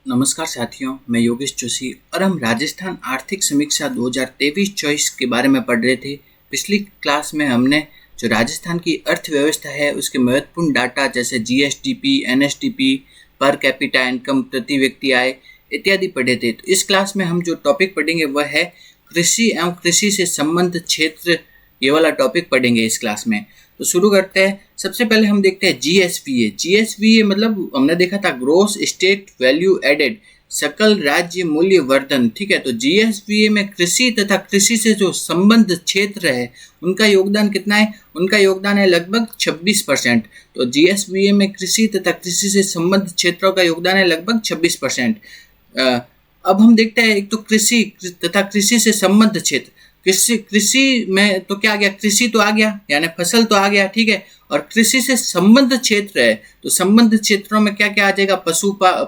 नमस्कार साथियों, मैं योगेश जोशी और हम राजस्थान आर्थिक समीक्षा 2023-24 के बारे में पढ़ रहे थे। पिछली क्लास में हमने जो राजस्थान की अर्थव्यवस्था है उसके महत्वपूर्ण डाटा जैसे GSDP, NSDP, per capita income, प्रति व्यक्ति आय इत्यादि पढ़े थे। तो इस क्लास में हम जो टॉपिक पढ़ेंगे वह है कृषि एवं कृषि से संबंध क्षेत्र। ये वाला टॉपिक पढ़ेंगे इस क्लास में। तो शुरू करते हैं। सबसे पहले हम देखते हैं जीएसवीए। जीएसवीए मतलब हमने देखा था ग्रोस स्टेट वैल्यू एडेड, सकल राज्य मूल्य वर्धन। ठीक है, तो जीएसवीए में कृषि तथा कृषि से जो संबंध क्षेत्र है उनका योगदान कितना है? उनका योगदान है लगभग 26%। तो जीएसवीए में कृषि तथा कृषि से संबंध क्षेत्रों का योगदान है लगभग 26%। अब हम देखते हैं एक तो कृषि तथा कृषि से संबंध क्षेत्र। कृषि में तो क्या आ गया? कृषि तो आ गया, यानी फसल तो आ गया, ठीक है। और कृषि से संबंध क्षेत्र है तो संबंध क्षेत्रों में क्या क्या आ जाएगा?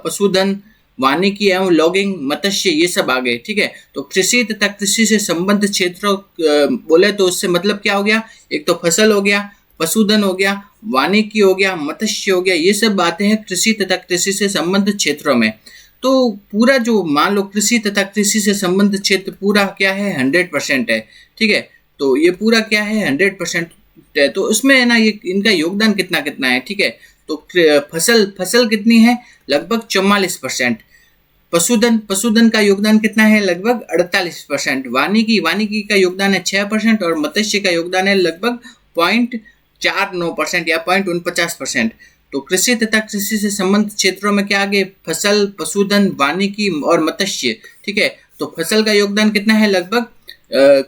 पशुधन, वानिकी एवं लॉगिंग, मत्स्य, ये सब आ गए, ठीक है। तो कृषि तथा कृषि से संबंध क्षेत्रों बोले तो उससे मतलब क्या हो गया? एक तो फसल हो गया, पशुधन हो गया, वानिकी हो गया, मत्स्य हो गया, ये सब बातें हैं कृषि तथा कृषि से संबंध क्षेत्रों में। तो पूरा जो मान लो कृषि तथा कृषि से संबंध क्षेत्र पूरा क्या है? 100% है, ठीक है। तो ये पूरा क्या है? 100% है। तो उसमें है ना, ये इनका योगदान कितना कितना है, ठीक है। तो फसल कितनी है? लगभग 44%। पशुधन का योगदान कितना है? लगभग 48%। वानिकी का योगदान है 6% और मत्स्य का योगदान है लगभग 0.49% या 0.49%। तो कृषि तथा कृषि से संबंध क्षेत्रों में क्या आगे? फसल, पशुधन, वानिकी और मत्स्य, ठीक है। तो फसल का योगदान कितना है? लगभग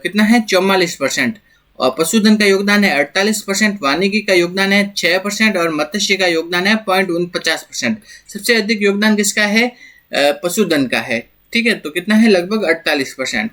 कितना है? 44%। और पशुधन का योगदान है 48%, वानिकी का योगदान है 6% और मत्स्य का योगदान है 0.49%। सबसे अधिक योगदान किसका है? पशुधन का है, ठीक है। तो कितना है? लगभग 48%।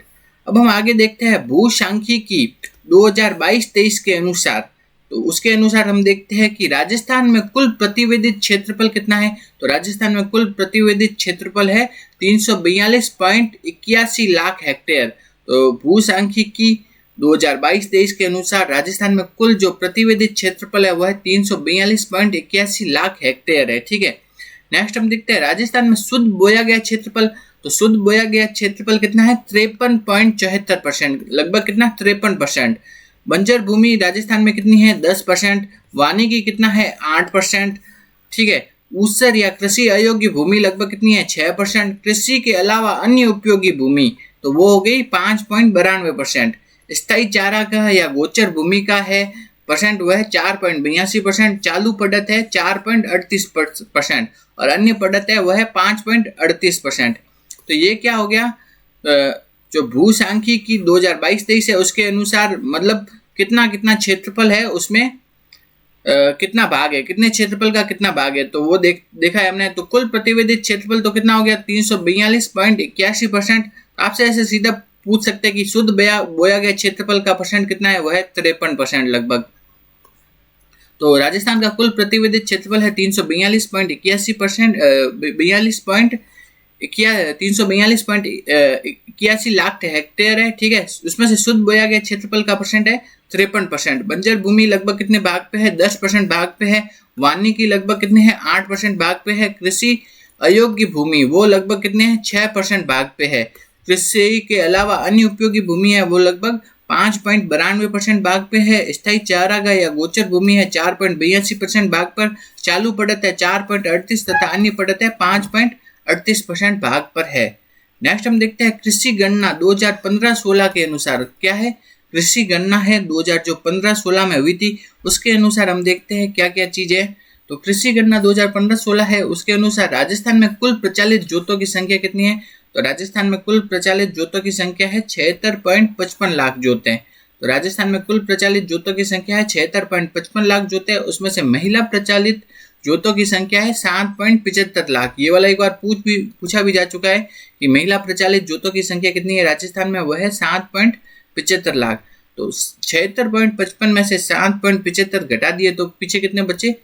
अब हम आगे देखते हैं भूसांख्यिकी 2022-23 के अनुसार। तो उसके अनुसार हम देखते हैं कि राजस्थान में कुल प्रतिवेदित क्षेत्रफल कितना है? तो राजस्थान में कुल प्रतिवेदित क्षेत्रफल है 342.81 लाख हेक्टेयर। तो भूसांख्यिकी 2022-23 के अनुसार राजस्थान में कुल जो प्रतिवेदित क्षेत्रफल है वह 342.81 लाख हेक्टेयर है, ठीक है। नेक्स्ट हम देखते हैं राजस्थान में शुद्ध बोया गया क्षेत्रफल। तो शुद्ध बोया गया क्षेत्रफल कितना है? 53.74%, लगभग कितना? 53%। बंजर भूमि राजस्थान में कितनी है? 10%। वानिकी कितना है? 8%, ठीक है। ऊसर या कृषि अयोग्य भूमि लगभग कितनी है? 6%। कृषि के अलावा अन्य उपयोगी भूमि तो वो हो गई 5.92%। स्थायी चारागाह या गोचर भूमि का है परसेंट वह 4.82%। चालू पड़त है 4.38% और अन्य पड़त है वह 5.38%। तो ये क्या हो गया? जो भूसांख्यिकी 2022-23 है उसके अनुसार मतलब कितना कितना क्षेत्रफल है उसमें कितना भाग है, कितने क्षेत्रफल का कितना भाग है, तो वो देखा है हमने। तो कुल प्रतिवेदित क्षेत्रफल तो कितना हो गया? 342.81%। आपसे ऐसे सीधा पूछ सकते हैं कि शुद्ध बोया गया क्षेत्रफल का परसेंट कितना है? वह है 53% लगभग। तो राजस्थान का कुल प्रतिवेदित क्षेत्रफल है 342.81%, 342.81 लाख हेक्टेयर है, ठीक है। उसमें से शुद्ध बोया गया क्षेत्रफल का परसेंट है 53%। बंजर भूमि लगभग कितने भाग पे है? 10% भाग पे है। वानिकी लगभग कितने हैं? 8% भाग पे है। कृषि अयोग्य भूमि वो लगभग कितने हैं? 6% भाग पे है। कृषि के अलावा अन्य उपयोगी भूमि है वो लगभग 5.92% भाग पे है। स्थायी चारागाह या गोचर भूमि है 4.82% भाग पर। चालू पड़त है 4.38 तथा अन्य पड़त है 5.38% भाग पर है। नेक्स्ट हम देखते हैं कृषि गणना 2015-16 के अनुसार क्या है? कृषि गणना है 2015-16 में हुई थी, उसके अनुसार हम देखते हैं क्या क्या चीजें। तो कृषि गणना 2015-16 है, उसके अनुसार राजस्थान में कुल प्रचलित जोतों की संख्या कितनी है? तो राजस्थान में कुल प्रचलित जोतों की संख्या है 76.55 लाख जोते। तो राजस्थान में कुल प्रचलित जोतों की संख्या है 76.55 लाख जोते। उसमें से महिला प्रचलित जोतों की संख्या है 7.75 लाख। ये वाला एक बार पूछा भी जा चुका है कि महिला प्रचलित जोतों की संख्या कितनी है राजस्थान में? वह है 7.75 लाख। तो 76.55 में से 7.75 घटा दिए तो पीछे कितने बचे?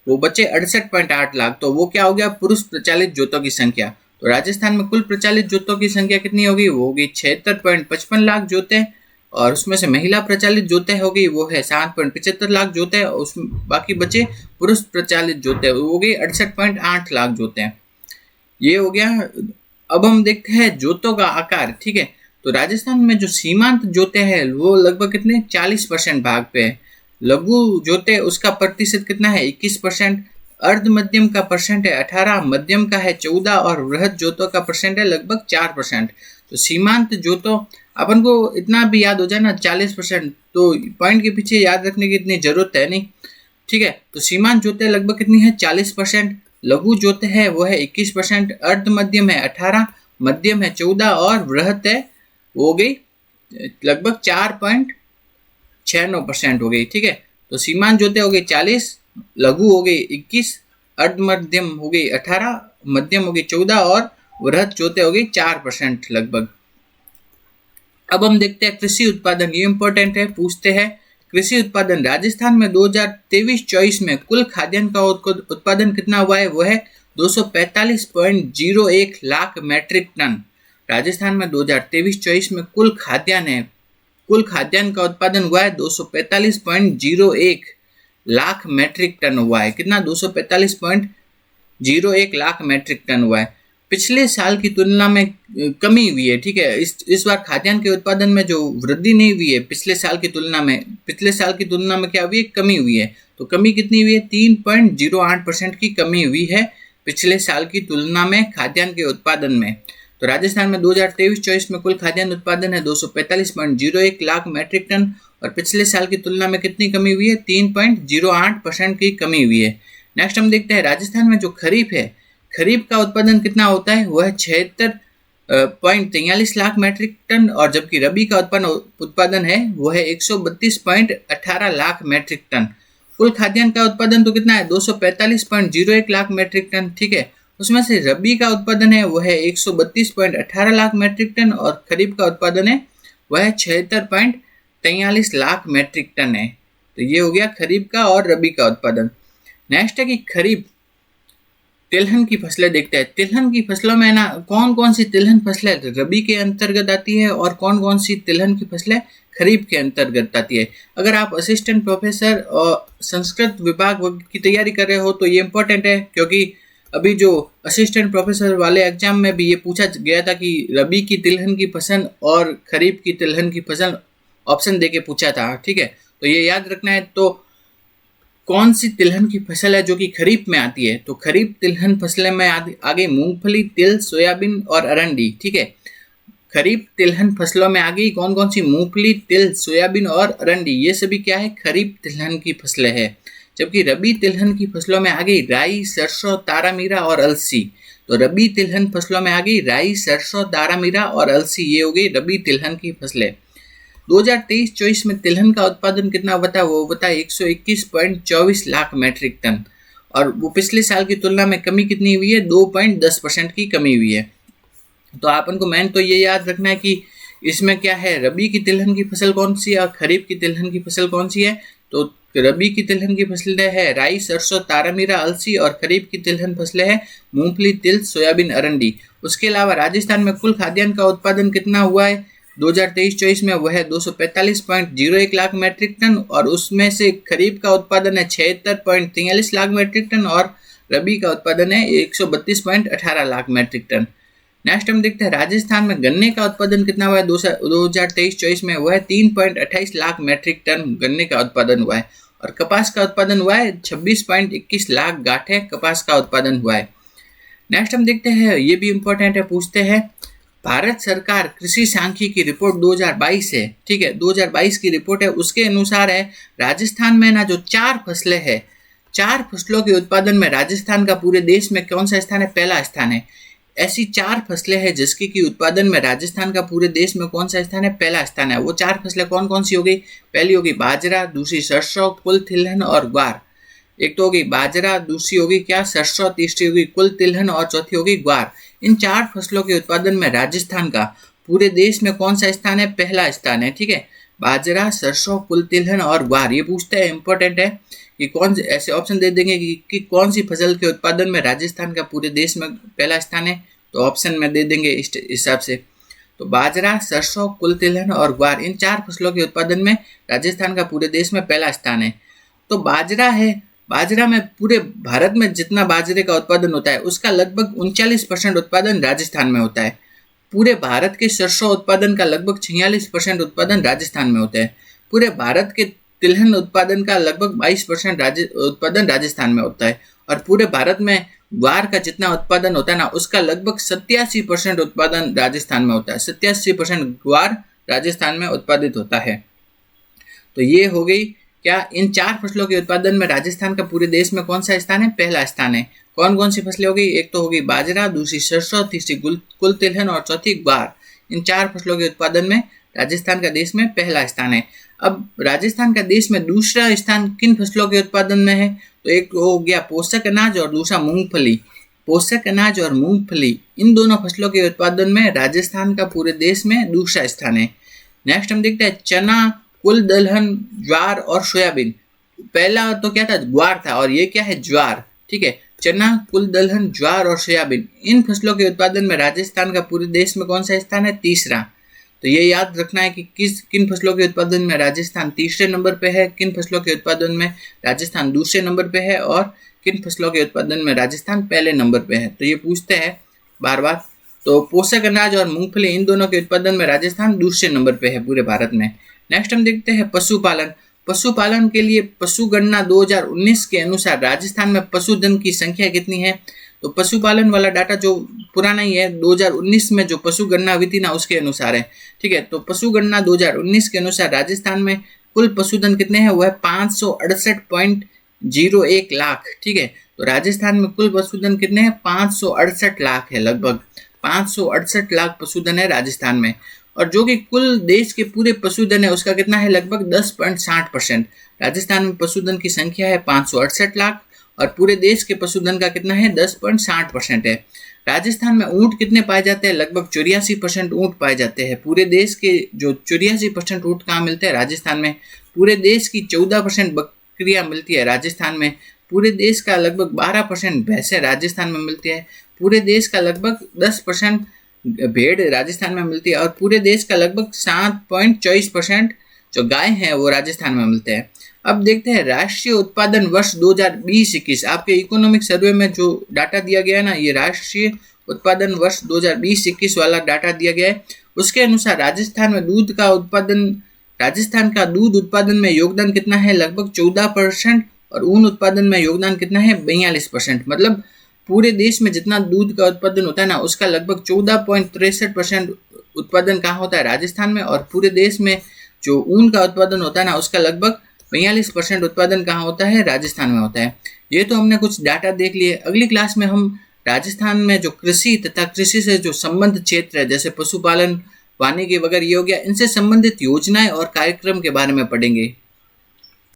वो बचे 68.8 लाख। तो वो क्या हो गया? पुरुष प्रचलित जोतों की संख्या। तो राजस्थान में कुल प्रचलित जोतों की संख्या कितनी होगी? वो होगी 76.55 लाख जोते और उसमें से महिला प्रचलित जोते हो गई वो है 7.75 लाख जोते हैं। उसमें बाकी बचे पुरुष प्रचलित जोते हो गई 68.8 लाख जोते हैं। ये हो गया। अब हम देखते हैं जोतों का आकार, ठीक है। तो राजस्थान में जो सीमांत जोते हैं वो लगभग कितने 40% भाग पे है। लघु जोते उसका प्रतिशत कितना है 21%। अर्ध मध्यम का परसेंट है 18, मध्यम का है 14 और वृहद जोतों का परसेंट है लगभग 4%। तो सीमांत जोतों अपन को इतना भी याद हो जाए ना 40%, तो पॉइंट के पीछे याद रखने की इतनी जरूरत है नहीं, ठीक है। तो सीमांत जोते लगभग कितनी है 40%, लघु जोते है वो है 21%, अर्ध मध्यम है 18, मध्यम है 14 और वृहत है हो गई लगभग 4.69% हो गई, ठीक है। तो सीमांत जोते हो गई 40, लघु हो गई 21, अर्ध मध्यम हो गई 18, मध्यम हो गई 14 और वृहत जोते हो गई 4% लगभग। अब हम देखते हैं कृषि उत्पादन, ये इंपॉर्टेंट है, पूछते हैं कृषि उत्पादन राजस्थान में 2023-24 में कुल खाद्यान्न का उत्पादन कितना हुआ है, वो है 245.01 लाख मैट्रिक टन। राजस्थान में 2023-24 में कुल खाद्यान्न का उत्पादन हुआ है 245.01 लाख मैट्रिक टन हुआ है। कितना 245.01 लाख मैट्रिक टन हुआ है। पिछले साल की तुलना में कमी हुई है, ठीक है। इस बार खाद्यान्न के उत्पादन में जो वृद्धि नहीं हुई है पिछले साल की तुलना में क्या हुई है, कमी हुई है। तो कमी कितनी हुई है 3.08% की कमी हुई है पिछले साल की तुलना में खाद्यान्न के उत्पादन में। तो राजस्थान में 2023-24 में कुल खाद्यान्न उत्पादन है 245.01 लाख मैट्रिक टन और पिछले साल की तुलना में कितनी कमी हुई है 3.08% की कमी हुई है। नेक्स्ट हम देखते हैं राजस्थान में जो खरीफ है, खरीफ का उत्पादन कितना होता है, वह 76.43 लाख मैट्रिक टन और जबकि रबी का उत्पादन है वह है 132.18 लाख मैट्रिक टन। कुल खाद्यान्न का उत्पादन तो कितना है 245.01 लाख मैट्रिक टन, ठीक है। उसमें से रबी का उत्पादन है वह है 132.18 लाख मैट्रिक टन और खरीफ का उत्पादन है वह 76.43 लाख मैट्रिक टन है। तो ये हो गया खरीफ का और रबी का उत्पादन। नेक्स्ट है कि खरीफ तिलहन की फसलें देखते हैं। तिलहन की फसलों में ना कौन कौन सी तिलहन फसलें रबी के अंतर्गत आती है और कौन कौन सी तिलहन की फसलें खरीफ के अंतर्गत आती है। अगर आप असिस्टेंट प्रोफेसर और संस्कृत विभाग की तैयारी कर रहे हो तो ये इंपॉर्टेंट है, क्योंकि अभी जो असिस्टेंट प्रोफेसर वाले एग्जाम में भी ये पूछा गया था कि रबी की तिलहन की फसल और खरीफ की तिलहन की फसल ऑप्शन देके पूछा था, ठीक है। तो ये याद रखना है। तो कौन सी तिलहन की फसल है जो कि खरीफ में आती है, तो खरीफ तिलहन फसलें में आगे मूंगफली, तिल, सोयाबीन और अरंडी, ठीक है। खरीफ तिलहन फसलों में आ गई कौन कौन सी, मूंगफली, तिल, सोयाबीन और अरंडी, ये सभी क्या है खरीफ तिलहन की फसलें हैं। जबकि रबी तिलहन की फसलों में आ गई राई, सरसों, तारामीरा और अलसी। तो रबी तिलहन फसलों में आ गई राई, सरसों, तारामीरा और अलसी, ये हो गई रबी तिलहन की फसलें। 2023-24 में तिलहन का उत्पादन कितना बता, वो बता 121.24 लाख मैट्रिक टन और वो पिछले साल की तुलना में कमी कितनी हुई है 2.10% की कमी हुई है। तो अपन को मेन तो ये याद रखना है कि इसमें क्या है, रबी की तिलहन की फसल कौन सी है और खरीफ की तिलहन की फसल कौन सी है। तो रबी की तिलहन की फसलें है राई, सरसों, तारामीरा, अलसी और खरीफ की तिलहन फसलें है मूंगफली, तिल, सोयाबीन, अरंडी। उसके अलावा राजस्थान में कुल खाद्यान्न का उत्पादन कितना हुआ है 2023-24 में वह है 245.01 लाख मैट्रिक टन और उसमें से खरीफ का उत्पादन है 76.43 लाख मैट्रिक टन और रबी का उत्पादन है 132.18 लाख मैट्रिक टन। नेक्स्ट हम देखते हैं राजस्थान में गन्ने का उत्पादन कितना हुआ है 2023-24 में, वह है 3.28 लाख मैट्रिक टन गन्ने का उत्पादन हुआ है और कपास का उत्पादन हुआ है 26.21 लाख गांठें कपास का उत्पादन हुआ है। नेक्स्ट हम देखते हैं, ये भी इंपॉर्टेंट है, पूछते हैं भारत सरकार कृषि सांख्यिकी रिपोर्ट 2022 है, ठीक है, 2022 की रिपोर्ट है। उसके अनुसार है राजस्थान में ना जो 4 फसलें है, 4 फसलों के उत्पादन में राजस्थान का पूरे देश में कौन सा स्थान है, पहला स्थान है। ऐसी 4 फसलें हैं जिसकी की उत्पादन में राजस्थान का पूरे देश में कौन सा स्थान है, पहला स्थान है। वो 4 फसलें कौन कौन सी हो गई, पहली होगी बाजरा, दूसरी सरसों, कुल तिलहन और ग्वार। एक तो होगी बाजरा, दूसरी होगी क्या सरसों, तीसरी होगी कुल तिलहन और चौथी होगी ग्वार। इन 4 फसलों के उत्पादन में राजस्थान का पूरे देश में कौन सा स्थान है, पहला स्थान है, ठीक है। बाजरा, सरसों, कुल तिलहन और ग्वार, ये पूछते हैं, इंपॉर्टेंट है कि कौन से ऐसे ऑप्शन दे देंगे कि कौन सी फसल के उत्पादन में राजस्थान का पूरे देश में पहला स्थान है, तो ऑप्शन में दे देंगे इस हिसाब से। तो बाजरा, सरसों, कुल तिलहन और ग्वार, इन 4 फसलों के उत्पादन में राजस्थान का पूरे देश में पहला स्थान है। तो बाजरा है, बाजरा में पूरे भारत में जितना बाजरे का उत्पादन होता है उसका लगभग 39% उत्पादन राजस्थान में होता है। पूरे भारत के सरसों उत्पादन का लगभग 46% उत्पादन राजस्थान में होता है। पूरे भारत के तिलहन उत्पादन का लगभग 22% उत्पादन राजस्थान में होता है। और पूरे भारत में ग्वार का जितना उत्पादन होता है ना उसका लगभग 87% उत्पादन राजस्थान में होता है। 87% ग्वार राजस्थान में उत्पादित होता है। तो ये हो गई क्या इन 4 फसलों के उत्पादन में राजस्थान का पूरे देश में कौन सा स्थान है? पहला स्थान है। कौन कौन सी फसलें होगी? एक तो होगी बाजरा, दूसरी सरसों, तीसरी कुल तिलहन और चौथी ग्वार। इन 4 फसलों के उत्पादन में राजस्थान का देश में पहला स्थान है। अब राजस्थान का देश में दूसरा स्थान किन फसलों के उत्पादन में है? तो एक हो गया पोषक अनाज और दूसरा मूंगफली। पोषक अनाज और मूंगफली इन दोनों फसलों के उत्पादन में राजस्थान का पूरे देश में दूसरा स्थान है। नेक्स्ट हम देखते हैं चना, कुल दलहन, ज्वार और सोयाबीन। पहला तो क्या था? ग्वार था और ये क्या है? ज्वार। ठीक है, चना, कुल दलहन, ज्वार और सोयाबीन इन फसलों के उत्पादन में राजस्थान का पूरे देश में कौन सा स्थान है? तीसरा। तो ये याद रखना है कि किन फसलों के उत्पादन में राजस्थान तीसरे नंबर पे है, किन फसलों के उत्पादन में राजस्थान दूसरे नंबर पे है और किन फसलों के उत्पादन में राजस्थान पहले नंबर पे है। तो ये पूछते हैं बार बार। तो पोषक अनाज और मूंगफली इन दोनों के उत्पादन में राजस्थान दूसरे नंबर पे है पूरे भारत में। नेक्स्ट हम देखते हैं पशुपालन। पशुपालन के लिए पशुगणना 2019 के अनुसार राजस्थान में पशुधन की संख्या कितनी है? तो पशुपालन वाला डाटा जो पुराना ही है, 2019 में जो पशुगणना हुई थी ना उसके अनुसार है। ठीक है, तो पशुगणना 2019 के अनुसार राजस्थान में कुल पशुधन कितने हैं? वो है 568.01 लाख। ठीक है, तो राजस्थान में कुल पशुधन कितने हैं? 568 लाख है। लगभग 568 लाख पशुधन है राजस्थान में। और जो कि कुल देश के पूरे पशुधन है उसका कितना है? लगभग 10.60%। राजस्थान में पशुधन की संख्या है 568 लाख और पूरे देश के पशुधन का कितना है? 10.60% है। राजस्थान में ऊंट कितने पाए जाते हैं? लगभग 84% ऊंट पाए जाते हैं। पूरे देश के जो 84% ऊंट कहाँ मिलते हैं? राजस्थान में। पूरे देश की 14% बकरियां मिलती है राजस्थान में। पूरे देश का लगभग 12% भैंसें राजस्थान में मिलती है। पूरे देश का लगभग 10% भेड़ राजस्थान में मिलती है और पूरे देश का लगभग 7.24% जो गाय हैं वो राजस्थान में मिलते हैं। अब देखते हैं राष्ट्रीय उत्पादन वर्ष 2020-21। आपके इकोनॉमिक सर्वे में जो डाटा दिया गया है ना, ये राष्ट्रीय उत्पादन वर्ष 2020-21 वाला डाटा दिया गया है। उसके अनुसार राजस्थान का दूध उत्पादन में योगदान कितना है? लगभग 14% और ऊन उत्पादन में योगदान कितना है? 42%। मतलब पूरे देश में जितना दूध का उत्पादन होता है ना उसका लगभग 14.63% उत्पादन कहाँ होता है? राजस्थान में। और पूरे देश में जो ऊन का उत्पादन होता है ना उसका लगभग 42% उत्पादन कहाँ होता है? राजस्थान में होता है। ये तो हमने कुछ डाटा देख लिए। अगली क्लास में हम राजस्थान में जो कृषि तथा कृषि से जो संबंध क्षेत्र है जैसे पशुपालन, वानिकी वगैरह ये हो गया, इनसे संबंधित योजनाएं और कार्यक्रम के बारे में पढ़ेंगे।